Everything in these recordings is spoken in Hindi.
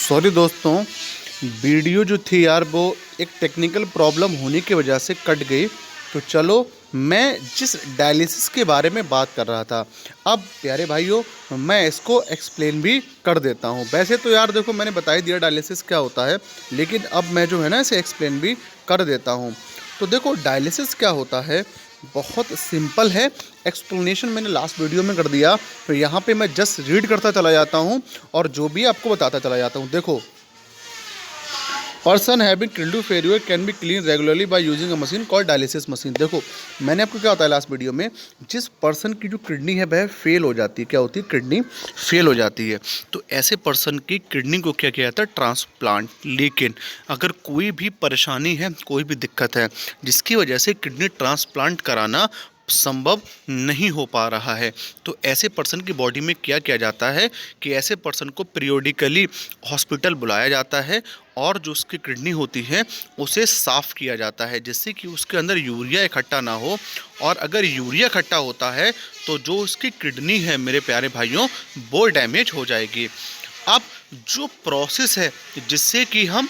सॉरी दोस्तों, वीडियो जो थी यार वो एक टेक्निकल प्रॉब्लम होने की वजह से कट गई। तो चलो, मैं जिस डायलिसिस के बारे में बात कर रहा था, अब प्यारे भाइयों मैं इसको एक्सप्लेन भी कर देता हूँ। वैसे तो यार देखो, मैंने बता ही दिया डायलिसिस क्या होता है, लेकिन अब मैं जो है ना इसे एक्सप्लेन भी कर देता हूँ। तो देखो, डायलिसिस क्या होता है, बहुत सिंपल है। एक्सप्लेनेशन मैंने लास्ट वीडियो में कर दिया, तो यहाँ पे मैं जस्ट रीड करता चला जाता हूँ और जो भी आपको बताता चला जाता हूँ। देखो, person having kidney failure can be clean regularly by using a machine called dialysis machine. देखो, मैंने आपको क्या बताया लास्ट वीडियो में, जिस पर्सन की जो किडनी है वह फेल हो जाती है, क्या होती है, किडनी फेल हो जाती है, तो ऐसे पर्सन की किडनी को क्या किया जाता है, ट्रांसप्लांट। लेकिन अगर कोई भी परेशानी है, कोई भी दिक्कत है जिसकी वजह से किडनी ट्रांसप्लांट कराना संभव नहीं हो पा रहा है, तो ऐसे पर्सन की बॉडी में क्या किया जाता है कि ऐसे पर्सन को पीरियोडिकली हॉस्पिटल बुलाया जाता है और जो उसकी किडनी होती है उसे साफ़ किया जाता है, जिससे कि उसके अंदर यूरिया इकट्ठा ना हो। और अगर यूरिया इकट्ठा होता है तो जो उसकी किडनी है मेरे प्यारे भाइयों, वो डैमेज हो जाएगी। अब जो प्रोसेस है जिससे कि हम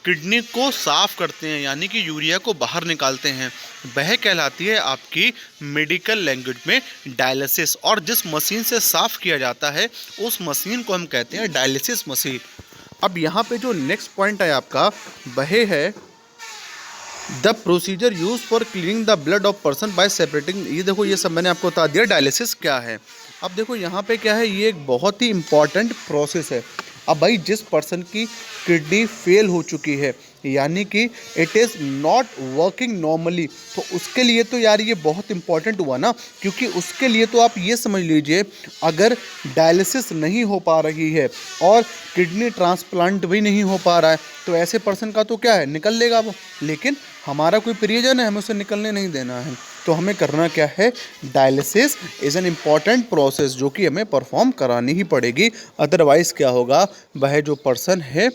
किडनी को साफ़ करते हैं, यानी कि यूरिया को बाहर निकालते हैं, वह कहलाती है आपकी मेडिकल लैंग्वेज में डायलिसिस। और जिस मशीन से साफ़ किया जाता है उस मशीन को हम कहते हैं डायलिसिस मशीन। अब यहाँ पे जो नेक्स्ट पॉइंट है आपका, वह है the procedure use for cleaning the blood of person by separating. ये देखो, ये सब मैंने आपको बता दिया डायलिसिस क्या है। अब देखो यहाँ पे क्या है, ये एक बहुत ही इम्पॉर्टेंट प्रोसेस है। अब भाई, जिस पर्सन की किडनी फेल हो चुकी है, यानी कि it is not working normally, तो उसके लिए तो यार ये बहुत इंपॉर्टेंट हुआ ना, क्योंकि उसके लिए तो आप ये समझ लीजिए, अगर डायलिसिस नहीं हो पा रही है और किडनी ट्रांसप्लांट भी नहीं हो पा रहा है, तो ऐसे पर्सन का तो क्या है, निकल लेगा वो। लेकिन हमारा कोई प्रियजन है, हमें उसे निकलने नहीं देना है, तो हमें करना क्या है, dialysis is an important process जो कि हमें परफॉर्म करानी ही पड़ेगी। अदरवाइज़ क्या होगा, वह जो पर्सन है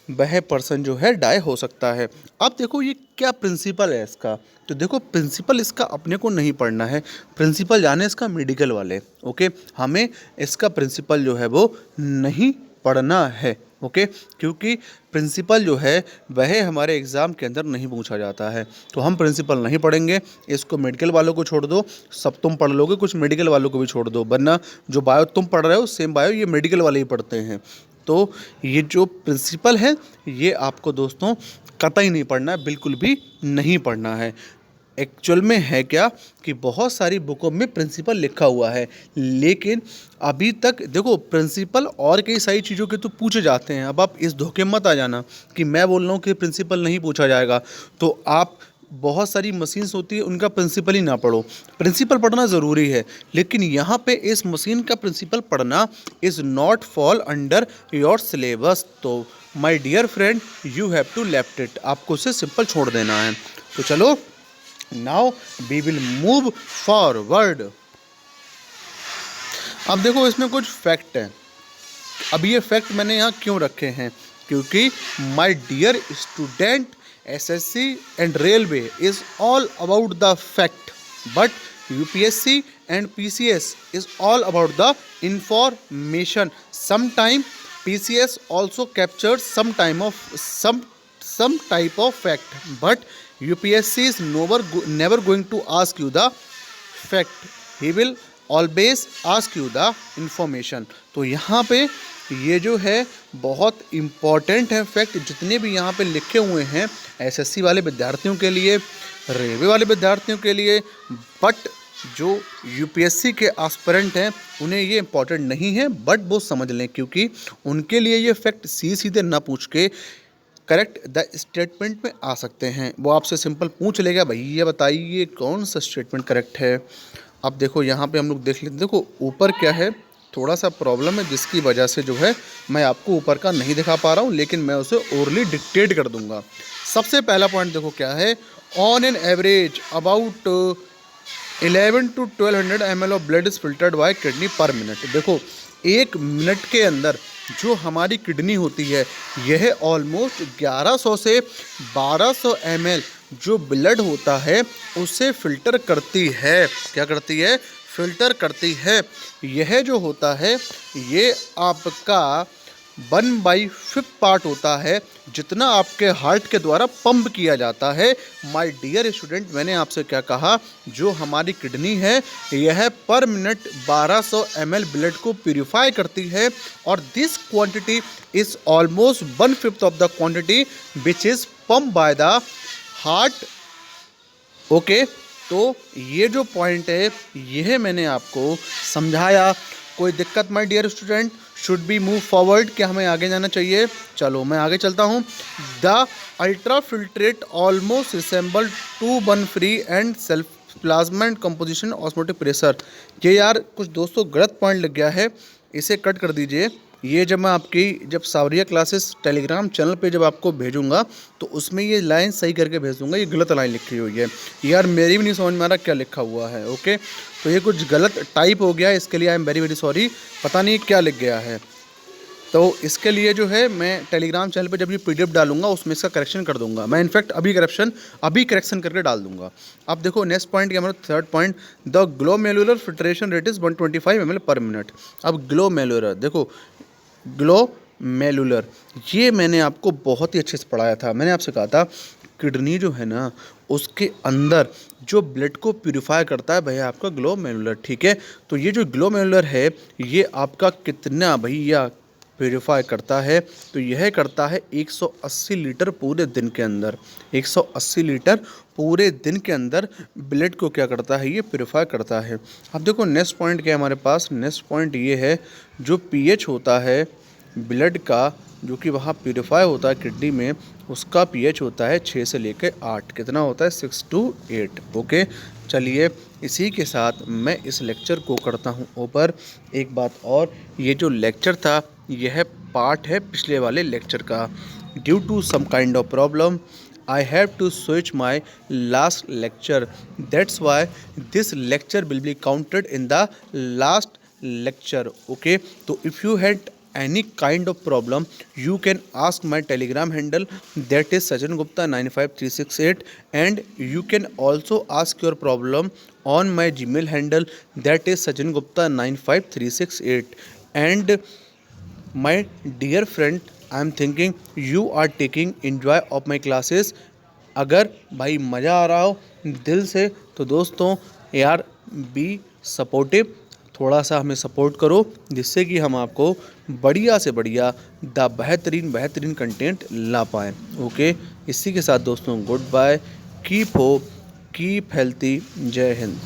वह पर्सन जो है डाई हो सकता है। अब देखो, ये क्या प्रिंसिपल है इसका, तो देखो प्रिंसिपल इसका अपने को नहीं पढ़ना है, प्रिंसिपल जाने इसका मेडिकल वाले। ओके, हमें इसका प्रिंसिपल जो है वो नहीं पढ़ना है। ओके, क्योंकि प्रिंसिपल जो है वह हमारे एग्ज़ाम के अंदर नहीं पूछा जाता है, तो हम प्रिंसिपल नहीं पढ़ेंगे। इसको मेडिकल वालों को छोड़ दो, सब तुम पढ़ लोगे, कुछ मेडिकल वालों को भी छोड़ दो, वरना जो बायो तुम पढ़ रहे हो सेम बायो ये मेडिकल वाले ही पढ़ते हैं। तो ये जो प्रिंसिपल है ये आपको दोस्तों कतई नहीं पढ़ना है, बिल्कुल भी नहीं पढ़ना है। एक्चुअल में है क्या कि बहुत सारी बुकों में प्रिंसिपल लिखा हुआ है, लेकिन अभी तक देखो, प्रिंसिपल और कई सारी चीज़ों के तो पूछे जाते हैं। अब आप इस धोखे में मत आ जाना कि मैं बोल रहा हूँ कि प्रिंसिपल नहीं पूछा जाएगा, तो आप बहुत सारी मशीन्स होती है उनका प्रिंसिपल ही ना पढ़ो। प्रिंसिपल पढ़ना ज़रूरी है, लेकिन यहाँ पे इस मशीन का प्रिंसिपल पढ़ना is not fall under your syllabus. तो my dear friend, you have to left it, आपको उसे सिंपल छोड़ देना है। तो चलो, now we will move forward. अब देखो, इसमें कुछ फैक्ट हैं। अब ये फैक्ट मैंने यहाँ क्यों रखे हैं, क्योंकि my dear student, SSC and railway is all about the fact, but UPSC and PCS is all about the information. Sometime PCS also captures some type of fact, but UPSC is never going to ask you the fact. He will always ask you the information. तो यहाँ पे ये जो है बहुत इम्पॉर्टेंट है फैक्ट, जितने भी यहाँ पे लिखे हुए हैं SSC वाले विद्यार्थियों के लिए, रेलवे वाले विद्यार्थियों के लिए, बट जो UPSC के एस्पिरेंट हैं उन्हें ये इम्पॉर्टेंट नहीं है, बट वो समझ लें, क्योंकि उनके लिए ये फैक्ट सीधे ना पूछ के करेक्ट द स्टेटमेंट में आ सकते हैं। वो आपसे सिंपल पूछ लेगा, भैया बताइए कौन सा स्टेटमेंट करेक्ट है। अब देखो, यहाँ पे हम लोग देख लेते हैं। देखो ऊपर क्या है, थोड़ा सा प्रॉब्लम है जिसकी वजह से जो है मैं आपको ऊपर का नहीं दिखा पा रहा हूँ, लेकिन मैं उसे ओरली डिक्टेट कर दूंगा। सबसे पहला पॉइंट देखो क्या है, on an average about 11 to 1200 ml of blood is filtered bye kidney पर मिनट। देखो, 1 मिनट के अंदर जो हमारी किडनी होती है यह ऑलमोस्ट 1100 से 1200 ml जो ब्लड होता है उसे फिल्टर करती है। क्या करती है, फिल्टर करती है। यह जो होता है ये आपका 1/5 पार्ट होता है जितना आपके हार्ट के द्वारा पंप किया जाता है। माय डियर स्टूडेंट, मैंने आपसे क्या कहा, जो हमारी किडनी है यह पर मिनट 1200 ml ब्लड को प्यूरिफाई करती है, और this quantity is almost 1/5 of the quantity which is pump by the heart. Okay, तो ये जो पॉइंट है यह मैंने आपको समझाया। कोई दिक्कत my dear student? Should be move forward, क्या हमें आगे जाना चाहिए? चलो मैं आगे चलता हूँ। The ultra filtrate almost resemble to one free and self plasma and composition osmotic pressure. ये यार कुछ दोस्तों गलत पॉइंट लग गया है, इसे कट कर दीजिए। ये जब मैं जब सावरिया क्लासेस टेलीग्राम चैनल पे जब आपको भेजूंगा तो उसमें ये लाइन सही करके भेज दूंगा। ये गलत लाइन लिखी हुई है यार, मेरी भी नहीं समझ में आ रहा क्या लिखा हुआ है। ओके, तो ये कुछ गलत टाइप हो गया है, इसके लिए I am very very sorry. पता नहीं क्या लिख गया है, तो इसके लिए जो है मैं टेलीग्राम चैनल पे जब ये PDF डालूंगा उसमें इसका करेक्शन कर दूंगा। मैं इनफैक्ट अभी करेक्शन करके डाल दूंगा। अब देखो नेक्स्ट पॉइंट क्या, हमारा third point, the glomerular filtration rate is 125 ml पर मिनट। अब ग्लोमेरुलर देखो, ग्लोमेरुलर ये मैंने आपको बहुत ही अच्छे से पढ़ाया था। मैंने आपसे कहा था किडनी जो है ना उसके अंदर जो ब्लड को प्यूरिफाई करता है भैया आपका ग्लोमेरुलर, ठीक है। तो ये जो ग्लोमेरुलर है ये आपका कितना भैया प्यूरिफाई करता है, तो यह करता है 180 लीटर पूरे दिन के अंदर। 180 लीटर पूरे दिन के अंदर ब्लड को क्या करता है, ये प्यूरिफाई करता है। अब देखो नेक्स्ट पॉइंट क्या है हमारे पास, नेक्स्ट पॉइंट ये है जो pH होता है ब्लड का, जो कि वहाँ प्यूरिफाई होता है किडनी में, उसका pH होता है 6 से लेकर 8। कितना होता है? 6 to 8। ओके, चलिए इसी के साथ मैं इस लेक्चर को करता हूँ ऊपर। एक बात और, ये जो लेक्चर था यह पार्ट है पिछले वाले लेक्चर का। Due to some kind of problem I have to switch my last lecture. That's why this lecture will be counted in the last lecture. Okay, so if you had any kind of problem you can ask my telegram handle, that is Sachin Gupta 95368, and you can also ask your problem on my Gmail handle, that is Sachin Gupta 95368. And my dear friend, I am thinking you are taking enjoy of my classes. अगर भाई मज़ा आ रहा हो दिल से तो दोस्तों यार बी सपोर्टिव, थोड़ा सा हमें सपोर्ट करो जिससे कि हम आपको बढ़िया से बढ़िया बेहतरीन कंटेंट ला पाएँ। ओके, इसी के साथ दोस्तों good bye, keep hope, keep healthy, जय हिंद।